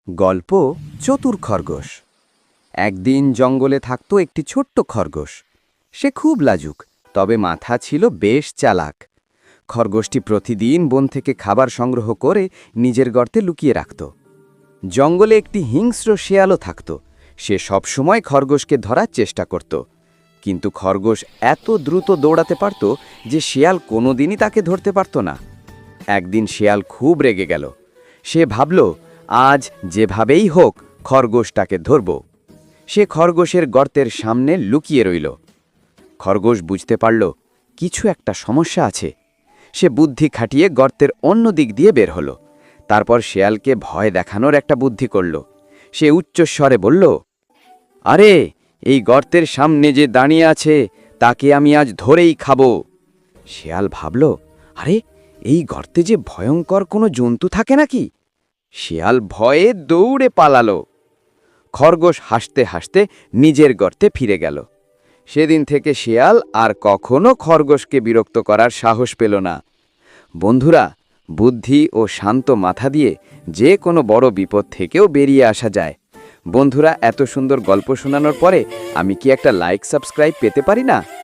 গল্প চতুর খরগোশ। একদিন জঙ্গলে থাকত একটি ছোট্ট খরগোশ। সে খুব লাজুক, তবে মাথা ছিল বেশ চালাক। খরগোশটি প্রতিদিন বন থেকে খাবার সংগ্রহ করে নিজের গর্তে লুকিয়ে রাখত। জঙ্গলে একটি হিংস্র শেয়ালও থাকত। সে সবসময় খরগোশকে ধরার চেষ্টা করত, কিন্তু খরগোশ এত দ্রুত দৌড়াতে পারত যে শেয়াল কোনোদিনই তাকে ধরতে পারত না। একদিন শেয়াল খুব রেগে গেল। সে ভাবল, আজ যেভাবেই হোক খরগোশটাকে ধরব। সে খরগোশের গর্তের সামনে লুকিয়ে রইল। খরগোশ বুঝতে পারল কিছু একটা সমস্যা আছে। সে বুদ্ধি খাটিয়ে গর্তের অন্য দিক দিয়ে বের হলো। তারপর শেয়ালকে ভয় দেখানোর একটা বুদ্ধি করল। সে উচ্চস্বরে বলল, আরে, এই গর্তের সামনে যে দাঁড়িয়ে আছে তাকে আমি আজ ধরেই খাবো। শেয়াল ভাবল, আরে, এই গর্তে যে ভয়ঙ্কর কোনো জন্তু থাকে নাকি? শেয়াল ভয়ে দৌড়ে পালালো। খরগোশ হাসতে হাসতে নিজের গর্তে ফিরে গেল। সেদিন থেকে শেয়াল আর কখনো খরগোশকে বিরক্ত করার সাহস পেল না। বন্ধুরা, বুদ্ধি ও শান্ত মাথা দিয়ে যে কোনো বড় বিপদ থেকেও বেরিয়ে আসা যায়। বন্ধুরা, এত সুন্দর গল্প শোনানোর পরে আমি কি একটা লাইক সাবস্ক্রাইব পেতে পারি না?